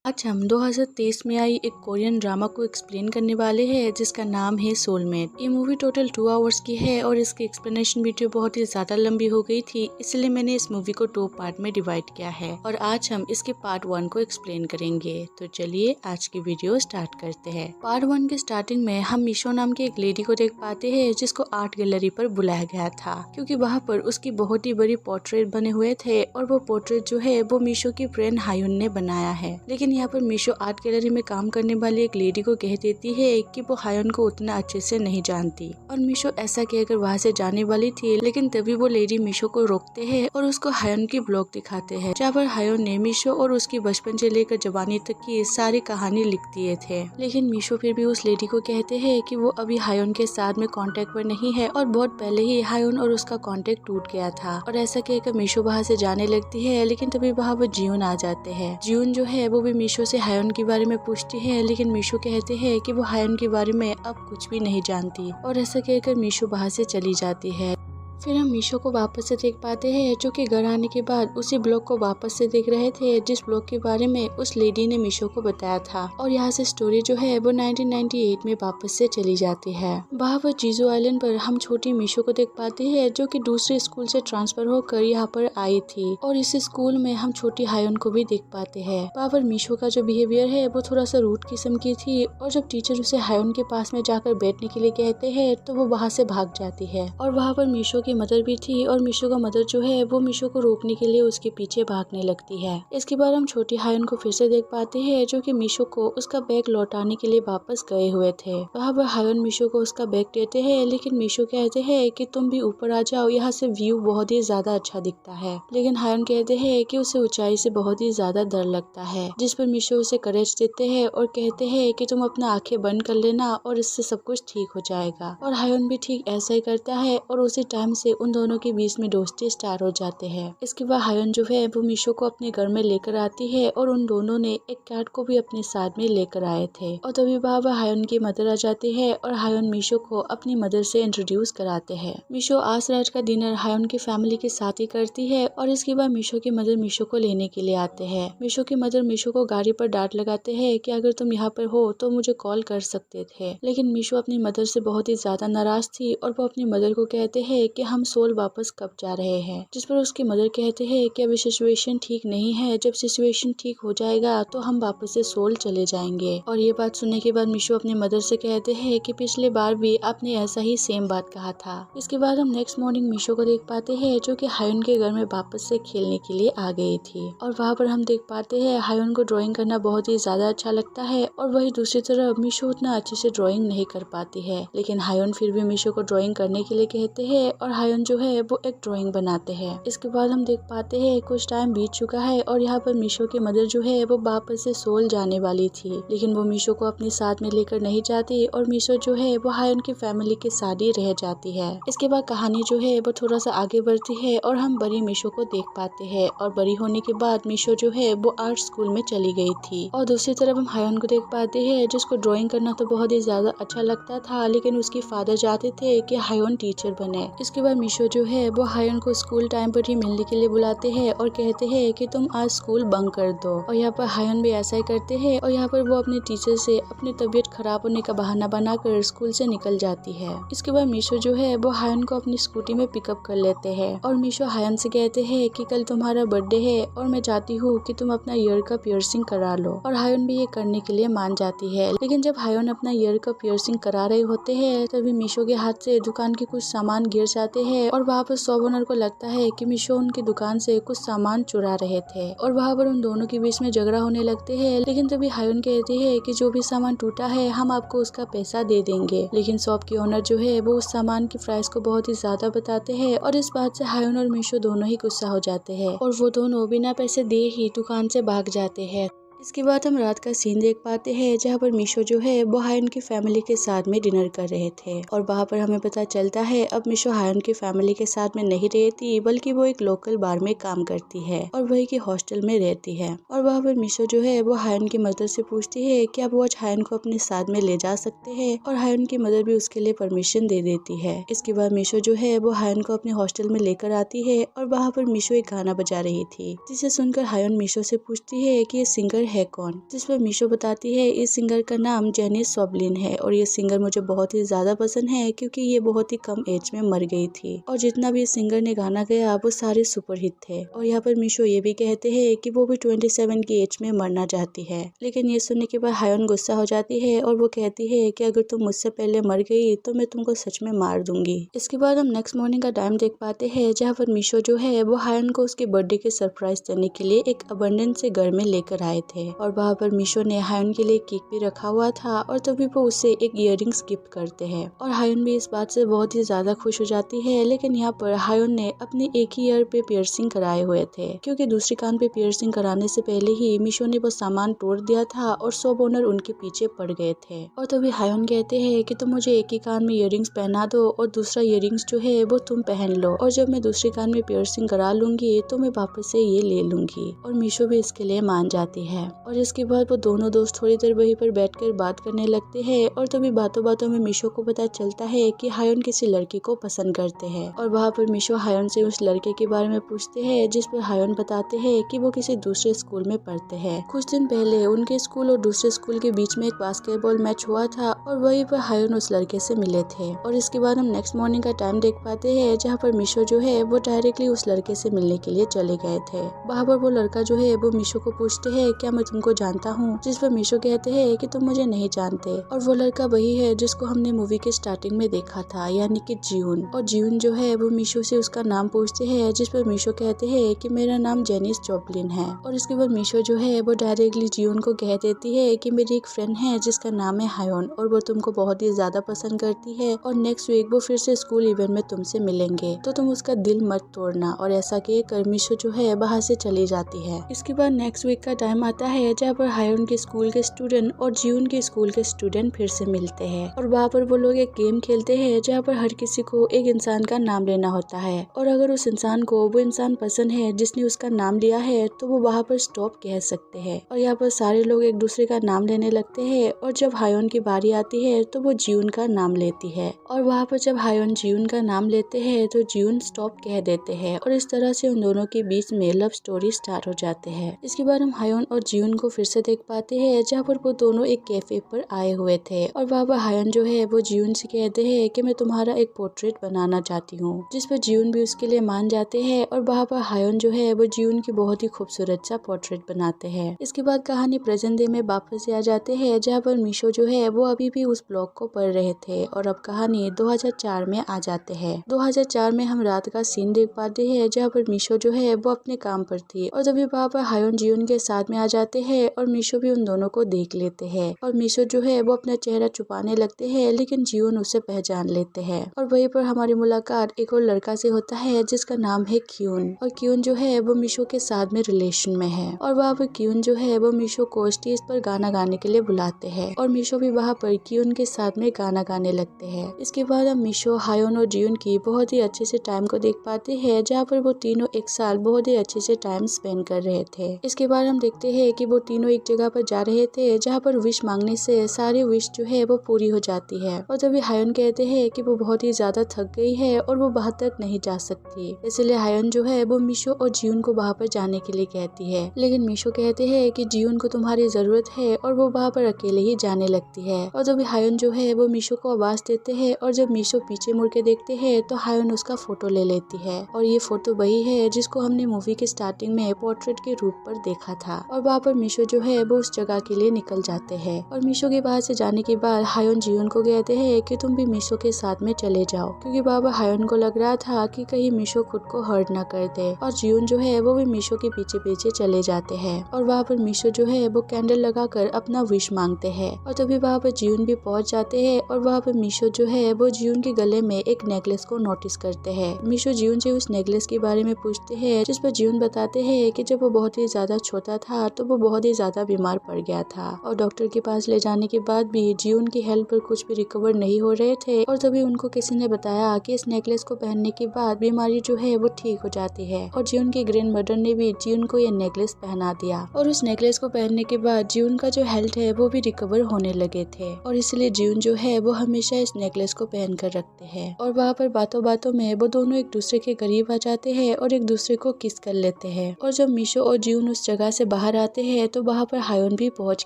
आज हम 2023 में आई एक कोरियन ड्रामा को एक्सप्लेन करने वाले हैं जिसका नाम है सोलमेट। ये मूवी टोटल 2 आवर्स की है और इसकी एक्सप्लेनेशन वीडियो बहुत ही ज्यादा लंबी हो गई थी, इसलिए मैंने इस मूवी को 2 पार्ट में डिवाइड किया है और आज हम इसके पार्ट 1 को एक्सप्लेन करेंगे। तो चलिए आज की वीडियो स्टार्ट करते हैं। पार्ट 1 के स्टार्टिंग में हम मिशो नाम की एक लेडी को देख पाते हैं जिसको आर्ट गैलरी पर बुलाया गया था क्योंकि वहाँ पर उसकी बहुत ही बड़ी पोर्ट्रेट बने हुए थे और वो पोर्ट्रेट जो है वो मिशो की फ्रेंड हायुन ने बनाया है। लेकिन यहाँ पर मिशो आर्ट गैलरी में काम करने वाली एक लेडी को कह देती है कि वो हायुन को उतना अच्छे से नहीं जानती और मिशो ऐसा कहकर वहाँ से जाने वाली थी, लेकिन तभी वो लेडी मिशो को रोकते हैं और उसको हायुन की ब्लॉग दिखाते हैं जहाँ पर हायुन ने मिशो और उसकी बचपन से लेकर जवानी तक की सारी कहानी लिख दिए थे। लेकिन मिशो फिर भी उस लेडी को कहते हैं कि वो अभी हायुन के साथ में कांटेक्ट पर नहीं है और बहुत पहले ही हायुन और उसका कांटेक्ट टूट गया था। और ऐसा कहकर मिशो वहाँ से जाने लगती है, लेकिन तभी वहाँ वो जियोन आ जाते हैं। जियोन जो है वो भी मिशो से हायुन के बारे में पूछती है, लेकिन मिशो कहते हैं कि वो हायुन के बारे में अब कुछ भी नहीं जानती और ऐसा कहकर मिशो वहाँ से चली जाती है। फिर हम मिशो को वापस से देख पाते हैं जो कि घर आने के बाद उसी ब्लॉग को वापस से देख रहे थे जिस ब्लॉग के बारे में उस लेडी ने मिशो को बताया था। और यहाँ से स्टोरी जो है वो 1998 में वापस से चली जाती है। वहाँ पर जीजू आइलैंड पर हम छोटी मिशो को देख पाते हैं जो कि दूसरे स्कूल से ट्रांसफर होकर यहाँ पर आई थी और इस स्कूल में हम छोटी हायुन को भी देख पाते हैं। वहाँ पर मिशो का जो बिहेवियर है वो थोड़ा सा रूड किस्म की थी और जब टीचर उसे हायुन के पास में जाकर बैठने के लिए कहते हैं तो वो वहाँ से भाग जाती है। और वहाँ पर मिशो मदर भी थी और मिशो का मदर जो है वो मिशो को रोकने के लिए उसके पीछे भागने लगती है। इसके बाद हम छोटी हायुन को फिर से देख पाते हैं जो कि मिशो को उसका बैग लौटाने के लिए वापस गए हुए थे। वहाँ पर हायुन मिशो को उसका बैग देते हैं, लेकिन मिशो कहते हैं कि तुम भी ऊपर आ जाओ, यहाँ से व्यू बहुत ही ज्यादा अच्छा दिखता है। लेकिन हायुन कहते हैं कि उसे ऊंचाई से बहुत ही ज्यादा डर लगता है, जिस पर मिशो उसे करेज देते हैं और कहते हैं कि तुम अपना आंखें बंद कर लेना और इससे सब कुछ ठीक हो जाएगा। और हायुन भी ठीक ऐसा ही करता है और उसी टाइम से उन दोनों के बीच में दोस्ती स्टार्ट हो जाते हैं। इसके बाद हायुन जो है वो मिशो को अपने घर में लेकर आती है और उन दोनों ने एक कैट को भी अपने साथ में लेकर आए थे। और तभी बाबा हायुन की मदर आ जाती है और हायुन मिशो को अपनी मदर से इंट्रोड्यूस कराते हैं। मिशो आज रात का डिनर हायुन की फैमिली के साथ ही करती है और इसके बाद मिशो की मदर मिशो को लेने के लिए आते हैं। मिशो की मदर मिशो को गाड़ी पर डांट लगाते हैं कि अगर तुम यहाँ पर हो तो मुझे कॉल कर सकते थे। लेकिन मिशो अपनी मदर से बहुत ही ज्यादा नाराज थी और वो अपनी मदर को कहते हैं कि हम सोल वापस कब जा रहे हैं, जिस पर उसकी मदर कहते हैं कि अभी सिचुएशन ठीक नहीं है, जब सिचुएशन ठीक हो जाएगा तो हम वापस से सोल चले जाएंगे। और ये बात सुनने के बाद मिशो अपनी मदर से कहते हैं कि पिछले बार भी आपने ऐसा ही सेम बात कहा था। इसके बाद हम नेक्स्ट मॉर्निंग मिशो को देख पाते हैं जो कि हायुन के घर में वापस से खेलने के लिए आ गई थी। और वहाँ पर हम देख पाते हैं हायुन को ड्राइंग करना बहुत ही ज्यादा अच्छा लगता है और वही दूसरी तरफ मिशो उतना अच्छे से ड्राइंग नहीं कर पाती है, लेकिन हायुन फिर भी मिशो को ड्राइंग करने के लिए कहते हैं और हायुन जो है वो एक ड्राइंग बनाते हैं। इसके बाद हम देख पाते हैं कुछ टाइम बीत चुका है और यहाँ पर मिशो की मदर जो है वो वापस से सोल जाने वाली थी, लेकिन वो मिशो को अपने साथ में लेकर नहीं जाती और मिशो जो है वो हायुन की फैमिली के साथ ही रह जाती है। इसके बाद कहानी जो है वो थोड़ा सा आगे बढ़ती है और हम बड़ी मिशो को देख पाते हैं और बड़ी होने के बाद मिशो जो है वो आर्ट स्कूल में चली गई थी। और दूसरी तरफ हम हायुन को देख पाते हैं जिसको ड्राइंग करना तो बहुत ही ज्यादा अच्छा लगता था, लेकिन उसके फादर चाहते थे कि हायुन टीचर बने। इसके बाद मिशो जो है वो हायुन को स्कूल टाइम पर ही मिलने के लिए बुलाते हैं और कहते हैं कि तुम आज स्कूल बंक कर दो। और यहाँ पर हायुन भी ऐसा ही करते हैं और यहाँ पर वो अपने टीचर से अपनी तबीयत खराब होने का बहाना बनाकर स्कूल से निकल जाती है। इसके बाद मिशो जो है वो हायुन को अपनी स्कूटी में पिकअप कर लेते हैं और मिशो हायुन से कहते हैं कि कल तुम्हारा बर्थडे है और मैं चाहती हूँ कि तुम अपना ईयर का पियर्सिंग करा लो। और हायुन भी ये करने के लिए मान जाती है, लेकिन जब हायुन अपना ईयर का पियर्सिंग करा रहे होते हैं तभी मिशो के हाथ से दुकान के कुछ सामान गिर जाते हैं और वहाँ पर शॉप ओनर को लगता है कि मिशो उनकी दुकान से कुछ सामान चुरा रहे थे और वहाँ पर उन दोनों के बीच में झगड़ा होने लगते हैं। लेकिन तभी हायुन कहती है कि जो भी सामान टूटा है हम आपको उसका पैसा दे देंगे, लेकिन शॉप की ओनर जो है वो उस सामान की प्राइस को बहुत ही ज्यादा बताते हैं और इस बात से हायुन और मिशो दोनों ही गुस्सा हो जाते हैं और वो दोनों बिना पैसे दिए ही दुकान से भाग जाते हैं। इसके बाद हम रात का सीन देख पाते हैं जहाँ पर मिशो जो है वो हायुन की फैमिली के साथ में डिनर कर रहे थे और वहाँ पर हमें पता चलता है अब मिशो हायुन की फैमिली के साथ में नहीं रहती, बल्कि वो एक लोकल बार में काम करती है और वही की हॉस्टल में रहती है। और वहाँ पर मिशो जो है वो हायुन की मदर से पूछती है कि अब वो आज हायुन को अपने साथ में ले जा सकते हैं और हायुन की मदर भी उसके लिए परमिशन दे देती है। इसके बाद मिशो जो है वो हायुन को अपने हॉस्टल में लेकर आती है और वहाँ पर मिशो एक गाना बजा रही थी, जिसे सुनकर हायुन मिशो से पूछती है कि ये सिंगर है कौन, जिस पर मीशो बताती है इस सिंगर का नाम जेनिस जॉपलिन है और ये सिंगर मुझे बहुत ही ज्यादा पसंद है क्योंकि ये बहुत ही कम एज में मर गई थी और जितना भी इस सिंगर ने गाना गाया वो सारे सुपरहिट थे। और यहाँ पर मीशो ये भी कहते हैं कि वो भी 27 की एज में मरना चाहती है, लेकिन ये सुनने के बाद हायोन गुस्सा हो जाती है और वो कहती है कि अगर तुम मुझसे पहले मर गई तो मैं तुमको सच में मार दूंगी। इसके बाद हम नेक्स्ट मॉर्निंग का टाइम देख पाते हैं जहाँ पर मीशो जो है वो हायोन को उसके बर्थडे के सरप्राइज देने के लिए एक अबंडेंस से घर में लेकर आए थे और वहाँ पर मीशो ने हायोन के लिए केक भी रखा हुआ था और तभी वो उससे एक इयररिंग्स गिफ्ट करते हैं और हायोन भी इस बात से बहुत ही ज्यादा खुश हो जाती है। लेकिन यहाँ पर हायोन ने अपने एक ही ईयर पे पियर्सिंग कराए हुए थे क्योंकि दूसरी कान पे पियर्सिंग कराने से पहले ही मीशो ने वो सामान तोड़ दिया था और शॉप ओनर उनके पीछे पड़ गए थे। और तभी हायोन कहते हैं कि तुम मुझे एक ही कान में इयररिंग्स पहना दो और दूसरा इयररिंग्स जो है वो तुम पहन लो और जब मैं दूसरी कान में पियर्सिंग करा लूंगी तो मैं वापस से ये ले लूंगी। और मीशो भी इसके लिए मान जाती है और इसके बाद वो दोनों दोस्त थोड़ी देर वहीं पर बैठकर बात करने लगते हैं और तभी बातों बातों में मीशो को पता चलता है कि हायोन किसी लड़की को पसंद करते हैं और वहाँ पर मीशो हायोन से उस लड़के के बारे में पूछते हैं जिस पर हायोन बताते हैं कि वो किसी दूसरे स्कूल में पढ़ते हैं। कुछ दिन पहले उनके स्कूल और दूसरे स्कूल के बीच में एक बास्केटबॉल मैच हुआ था और वहीं पर हायोन उस लड़के से मिले थे। और इसके बाद हम नेक्स्ट मॉर्निंग का टाइम देख पाते हैं जहाँ पर मीशो जो है वो डायरेक्टली उस लड़के से मिलने के लिए चले गए थे। वहाँ पर वो लड़का जो है वो मीशो को पूछते हैं क्या मैं तुमको जानता हूँ, जिस पर मीशो कहते हैं कि तुम मुझे नहीं जानते। और वो लड़का वही है जिसको हमने मूवी के स्टार्टिंग में देखा था, यानी कि जियून। और जियून जो है वो मीशो से उसका नाम पूछते हैं जिस पर मीशो कहते हैं कि मेरा नाम जेनिस जॉपलिन है। और इसके बाद मीशो जो है वो डायरेक्टली जियून को कह देती है कि मेरी एक फ्रेंड है जिसका नाम है हायोन और वो तुमको बहुत ही ज्यादा पसंद करती है और नेक्स्ट वीक वो फिर से स्कूल इवेंट में तुमसे मिलेंगे तो तुम उसका दिल मत तोड़ना। और ऐसा कहकर मीशो जो है वहाँ से चली जाती है। इसके बाद नेक्स्ट वीक का टाइम आता है जहाँ पर हायोन के स्कूल के स्टूडेंट और जियून के स्कूल के स्टूडेंट फिर से मिलते हैं और वहाँ पर वो लोग एक गेम खेलते हैं जहाँ पर हर किसी को एक इंसान का नाम लेना होता है और अगर उस इंसान को वो इंसान पसंद है जिसने उसका नाम लिया है तो वो वहाँ पर स्टॉप कह सकते हैं। और यहाँ पर सारे लोग एक दूसरे का नाम लेने लगते हैं और जब हायोन की बारी आती है तो वो जियून का नाम लेती है और वहाँ पर जब हायोन जियून का नाम लेते हैं तो जियून स्टॉप कह देते हैं और इस तरह से उन दोनों के बीच में लव स्टोरी स्टार्ट हो जाते हैं। इसके बाद हम हायोन और जियून को फिर से देख पाते हैं जहाँ पर वो दोनों एक कैफे पर आए हुए थे और वहाँ पर हायोन जो है वो जियून से कहते हैं कि मैं तुम्हारा एक पोर्ट्रेट बनाना चाहती हूँ, जिस पर जियून भी उसके लिए मान जाते हैं और वहाँ पर हायोन जो है वो जियून की बहुत ही खूबसूरत सा पोर्ट्रेट बनाते हैं। इसके बाद कहानी प्रेजेंट डे में वापस आ जाते हैं जहाँ पर मीशो जो है वो अभी भी उस ब्लॉग को पढ़ रहे थे और अब कहानी 2004 में आ जाते हैं। 2004 में हम रात का सीन देख पाते हैं जहाँ पर मीशो जो है वो अपने काम पर थी और तभी वहाँ पर हायोन जियून के साथ में आ जाते हैं और मीशो भी उन दोनों को देख लेते हैं और मीशो जो है वो अपना चेहरा छुपाने लगते हैं लेकिन जियून उसे पहचान लेते हैं। और वहीं पर हमारी मुलाकात एक और लड़का से होता है जिसका नाम है क्यून और क्यून जो है वो मीशो के साथ में रिलेशन में है और वहाँ पर क्यून जो है वो मीशो को स्टेज पर गाना गाने के लिए बुलाते हैं और मीशो भी वहाँ पर क्यून के साथ में गाना गाने लगते हैं। इसके बाद हम मीशो, हायोन और जियून की बहुत ही अच्छे से टाइम को देख पाते हैं जहाँ पर वो तीनों एक साल बहुत ही अच्छे से टाइम स्पेंड कर रहे थे। इसके बाद हम देखते हैं कि वो तीनों एक जगह पर जा रहे थे जहाँ पर विश मांगने से सारी विश जो है वो पूरी हो जाती है और तभी हायोन कहते हैं कि वो बहुत ही ज्यादा थक गई है और वो वहाँ तक नहीं जा सकती, इसलिए हायोन जो है वो मीशो और जियून को वहाँ पर जाने के लिए कहती है। लेकिन मीशो कहते हैं कि जियून को तुम्हारी जरूरत है और वो वहाँ पर अकेले ही जाने लगती है और तभी हायोन जो है वो मीशो को आवाज देते हैं और जब मीशो पीछे मुड़ के देखते हैं तो हायोन उसका फोटो ले लेती है और ये फोटो वही है जिसको हमने मूवी के स्टार्टिंग में पोर्ट्रेट के रूप पर देखा था। और वहाँ पर मीशो जो है वो उस जगह के लिए निकल जाते हैं और मीशो के बाहर से जाने के बाद हायोन जियून को कहते हैं कि तुम भी मीशो के साथ में चले जाओ क्योंकि बाबा हायोन को लग रहा था कि कहीं मीशो खुद को हर्ट ना कर दे और जियून जो है वो भी मीशो के पीछे पीछे चले जाते हैं और वहाँ पर मीशो जो है वो कैंडल लगाकर अपना विश मांगते हैं और तभी वहाँ पर जियून भी पहुंच जाते हैं और वहाँ पर मीशो जो है वो जियून के गले में एक नेकलेस को नोटिस करते हैं। मीशो जियून से उस नेकलेस के बारे में पूछते हैं जिस पर जियून बताते हैं कि जब वो बहुत ही ज्यादा छोटा था तो वो बहुत ही ज्यादा बीमार पड़ गया था और डॉक्टर के पास ले जाने के बाद भी जियून की हेल्थ पर कुछ भी रिकवर नहीं हो रहे थे और तभी उनको किसी ने बताया कि इस नेकलेस को पहनने के बाद बीमारी जो है वो ठीक हो जाती है और जियून के ग्रैंड मदर ने भी जियून को ये नेकलेस पहना दिया और उस नेकलेस को पहनने के बाद जियून का जो हेल्थ है वो भी रिकवर होने लगे थे और इसलिए जियून जो है वो हमेशा इस नेकलेस को पहन कर रखते हैं। और वहाँ पर बातों बातों में वो दोनों एक दूसरे के करीब आ जाते हैं और एक दूसरे को किस कर लेते हैं और जब मीशो और जियून उस जगह से बाहर आते जाते हैं तो वहाँ पर हायोन भी पहुँच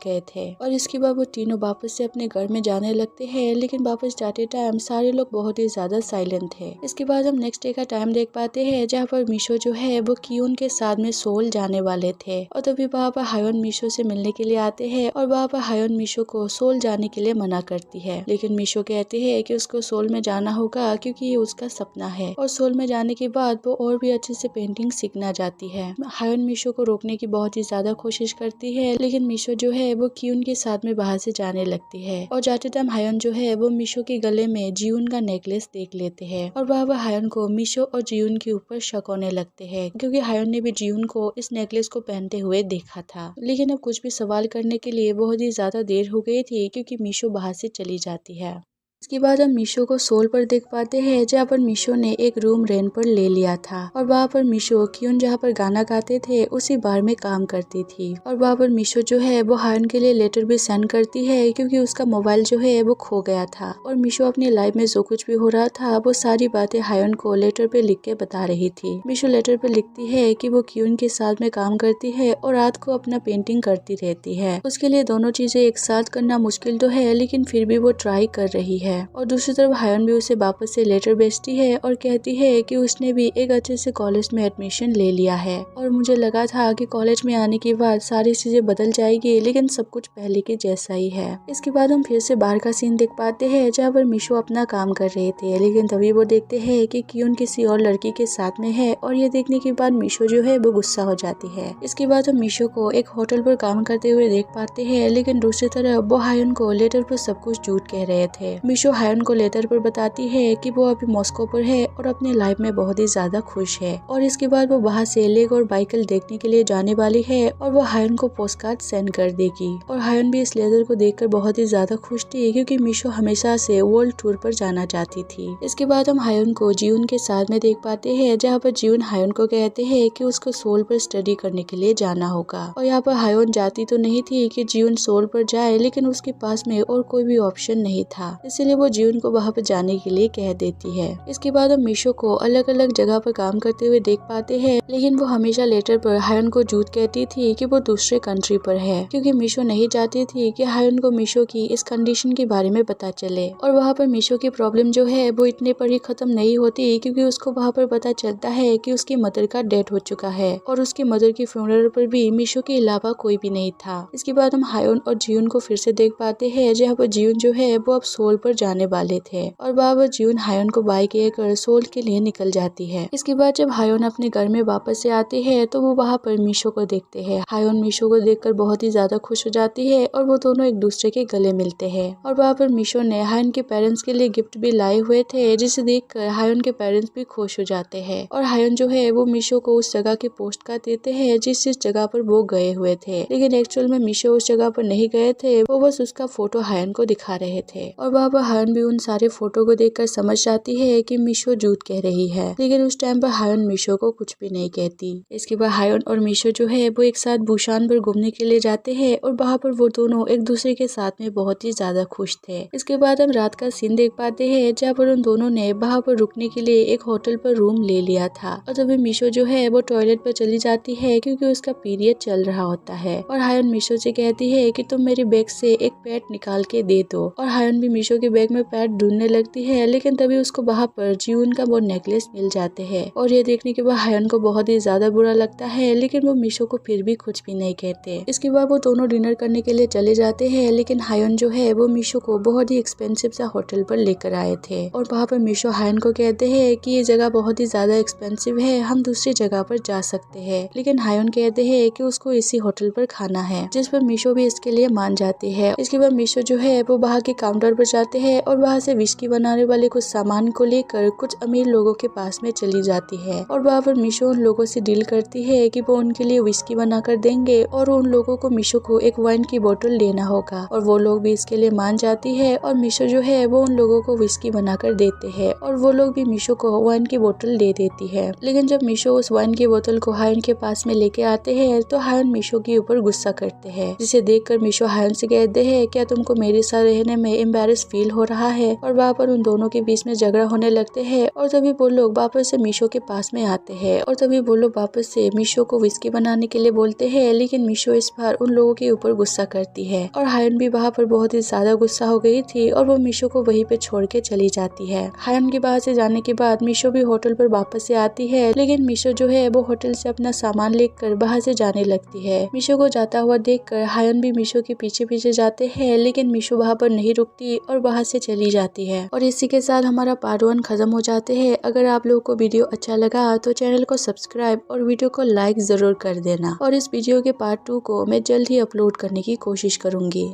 गए थे और इसके बाद वो तीनों वापस से अपने घर में जाने लगते हैं, लेकिन वापस जाते टाइम सारे लोग बहुत ही ज्यादा साइलेंट थे। इसके बाद हम नेक्स्ट डे का टाइम देख पाते हैं जहाँ पर मिशो जो है वो कियोन के साथ में सोल जाने वाले थे और तभी वहाँ पर हायोन मिशो से मिलने के लिए आते हैं और वहाँ पर हायोन मिशो को सोल जाने के लिए मना करती है, लेकिन मिशो कहते हैं कि उसको सोल में जाना होगा क्योंकि ये उसका सपना है और सोल में जाने के बाद वो और भी अच्छे से पेंटिंग सीखना चाहती है। हायोन मिशो को रोकने की बहुत ही ज्यादा कोशिश करती है, लेकिन मिशो जो है वो कियोन के साथ में बाहर से जाने लगती है और जाते टाइम हायोन जो है वो मिशो के गले में जियून का नेकलेस देख लेते हैं और वह हायोन को मिशो और जियून के ऊपर शक होने लगते हैं क्योंकि हायोन ने भी जियून को इस नेकलेस को पहनते हुए देखा था। लेकिन अब कुछ भी सवाल करने के लिए बहुत ही ज्यादा देर हो गई थी क्योंकि मिशो बाहर से चली जाती है। इसके बाद हम मिशो को सोल पर देख पाते हैं जहाँ पर मिशो ने एक रूम रेंट पर ले लिया था और वहाँ पर मिशो कियोन जहाँ पर गाना गाते थे उसी बार में काम करती थी और वहाँ पर मिशो जो है वो हायोन के लिए लेटर भी सेंड करती है क्योंकि उसका मोबाइल जो है वो खो गया था और मिशो अपनी लाइफ में जो कुछ भी हो रहा था वो सारी बातें हायोन को लेटर पे लिख के बता रही थी। मिशो लेटर पे लिखती है कि वो कियोन के साथ में काम करती है और रात को अपना पेंटिंग करती रहती है। उसके लिए दोनों चीजें एक साथ करना मुश्किल तो है, लेकिन फिर भी वो ट्राई कर रही है। और दूसरी तरफ हायोन भी उसे वापस से लेटर भेजती है और कहती है कि उसने भी एक अच्छे से कॉलेज में एडमिशन ले लिया है और मुझे लगा था कि कॉलेज में आने के बाद सारी चीजें बदल जाएगी, लेकिन सब कुछ पहले के जैसा ही है। इसके बाद हम फिर से बाहर का सीन देख पाते हैं जहाँ पर मिशो अपना काम कर रहे थे, लेकिन तभी वो देखते हैं कि कियोन किसी और लड़की के साथ में है और ये देखने के बाद मिशो जो है वो गुस्सा हो जाती है। इसके बाद हम मिशो को एक होटल पर काम करते हुए देख पाते हैं, लेकिन दूसरी तरफ वो हायोन को लेटर पर सब कुछ झूठ कह रहे थे। मिशो हायोन को लेटर पर बताती है कि वो अभी मॉस्को पर है और अपनी लाइफ में बहुत ही ज्यादा खुश है और इसके बाद वो वहाँ से लेग और बाइकल देखने के लिए जाने वाली है और वो हायोन को पोस्ट कार्ड सेंड कर देगी और हायोन भी इस लेटर को देखकर बहुत ही ज्यादा खुश थी क्योंकि मिशो हमेशा से वर्ल्ड टूर पर जाना चाहती थी। इसके बाद हम हायोन को जियून के साथ में देख पाते हैं जहाँ पर जियून हायोन को कहते हैं कि उसको सोल पर स्टडी करने के लिए जाना होगा और यहाँ पर हायोन जाती तो नहीं थी कि जियून सोल पर जाए, लेकिन उसके पास में और कोई भी ऑप्शन नहीं था, इसलिए वो जियून को वहाँ पर जाने के लिए कह देती है। इसके बाद हम मिशो को अलग अलग जगह पर काम करते हुए देख पाते हैं, लेकिन वो हमेशा लेटर पर हायोन को झूठ कहती थी कि वो दूसरे कंट्री पर है क्योंकि मिशो नहीं चाहती थी कि हायोन को मिशो की इस कंडीशन के बारे में पता चले और वहाँ पर मिशो की प्रॉब्लम जो है वो इतने पर ही खत्म नहीं होती क्योंकि उसको वहाँ पर पता चलता है कि उसकी मदर का डेथ हो चुका है और उसकी मदर की फ्यूनरल पर भी मिशो के अलावा कोई भी नहीं था। इसके बाद हम हायोन और जियून को फिर से देख पाते हैं जहाँ पर जियून जो है वो अब सोल पर जाने वाले थे और वहाँ पर जियून हायोन को बाय कहकर सोल के लिए निकल जाती है। इसके बाद जब हायोन अपने घर में वापस से आते हैं तो वो वहाँ पर मिशो को देखते हैं। हायोन मिशो को देखकर बहुत ही ज्यादा खुश हो जाती है और वो दोनों एक दूसरे के गले मिलते हैं और वहाँ पर मिशो ने हायोन के पेरेंट्स के लिए गिफ्ट भी लाए हुए थे, जिसे देखकर हायोन के पेरेंट्स भी खुश हो जाते हैं और हायोन जो है वो मिशो को उस जगह के पोस्ट कार्ड देते हैं जिस जगह पर वो गए हुए थे, लेकिन एक्चुअल में मिशो उस जगह पर नहीं गए थे, वो बस उसका फोटो हायोन को दिखा रहे थे और वहाँ पर हायोन भी उन सारे फोटो को देखकर समझ जाती है कि मिशो झूठ कह रही है, लेकिन उस टाइम पर हायोन मिशो को कुछ भी नहीं कहती। इसके बाद हायोन और मिशो जो है वो एक साथ बुसान पर घूमने के लिए जाते हैं और वहाँ पर वो दोनों एक दूसरे के साथ में बहुत ही ज्यादा खुश थे। इसके बाद हम रात का सीन देख पाते हैं जहाँ पर उन दोनों ने वहाँ पर रुकने के लिए एक होटल पर रूम ले लिया था और तभी मिशो जो है वो टॉयलेट पर चली जाती है क्योंकि उसका पीरियड चल रहा होता है और हायोन मिशो से कहती है कि तुम मेरे बैग से एक पैड निकाल के दे दो और हायोन भी मिशो के बैग में पैड ढूंढने लगती है, लेकिन तभी उसको वहाँ पर जियून का वो नेकलेस मिल जाते हैं और ये देखने के बाद हायोन को बहुत ही ज्यादा बुरा लगता है, लेकिन वो मिशो को फिर भी कुछ भी नहीं कहते। इसके बाद वो दोनों डिनर करने के लिए चले जाते हैं, लेकिन हायोन जो है वो मिशो को बहुत ही एक्सपेंसिव सा होटल पर लेकर आए थे और वहाँ पर मिशो हायोन को कहते हैं कि ये जगह बहुत ही ज्यादा एक्सपेंसिव है, हम दूसरी जगह पर जा सकते हैं, लेकिन हायोन कहते हैं कि उसको इसी होटल पर खाना है, जिस पर मिशो भी इसके लिए मान जाती है। इसके बाद मिशो जो है वो वहाँ के काउंटर पर जाते हैं और वहाँ से विस्की बनाने वाले कुछ सामान को लेकर कुछ अमीर लोगों के पास में चली जाती है और वहाँ पर मिशो उन लोगों से डील करती है कि वो उनके लिए विस्की बना कर देंगे और उन लोगों को मिशो को एक वाइन की बोतल देना होगा और वो लोग भी इसके लिए मान जाती है और मिशो जो है वो उन लोगों को विस्की बनाकर देते हैं और वो लोग भी मिशो को वाइन की बोतल दे देती है। लेकिन जब मिशो उस वाइन की बोतल को हायोन के पास में लेके आते हैं तो हायोन मिशो के ऊपर गुस्सा करते हैं, जिसे देखकर मिशो हायोन से कहते हैं क्या तुमको मेरे साथ रहने में एम्बैरेस फील हो रहा है और वहाँ पर उन दोनों के बीच में झगड़ा होने लगते हैं और तभी वो लोग वापस से मीशो के पास में आते हैं और तभी वो लोग वापस से मीशो को विस्की बनाने के लिए बोलते हैं, लेकिन मीशो इस बार उन लोगों के ऊपर गुस्सा करती है और हायन भी वहाँ पर बहुत ही ज्यादा गुस्सा हो गई थी और वो मीशो को वहीं पे छोड़ के चली जाती है। हायन के वहाँ से जाने के बाद मीशो भी होटल पर वापस से आती है, लेकिन मीशो जो है वो होटल से अपना सामान लेकर बाहर से जाने लगती है। मीशो को जाता हुआ देखकर हायन भी मीशो के पीछे पीछे जाते हैं, लेकिन मीशो वहाँ पर नहीं रुकती और वहाँ से चली जाती है। और इसी के साथ हमारा पार्ट 1 खत्म हो जाते हैं। अगर आप लोगों को वीडियो अच्छा लगा तो चैनल को सब्सक्राइब और वीडियो को लाइक जरूर कर देना और इस वीडियो के पार्ट 2 को मैं जल्द ही अपलोड करने की कोशिश करूंगी।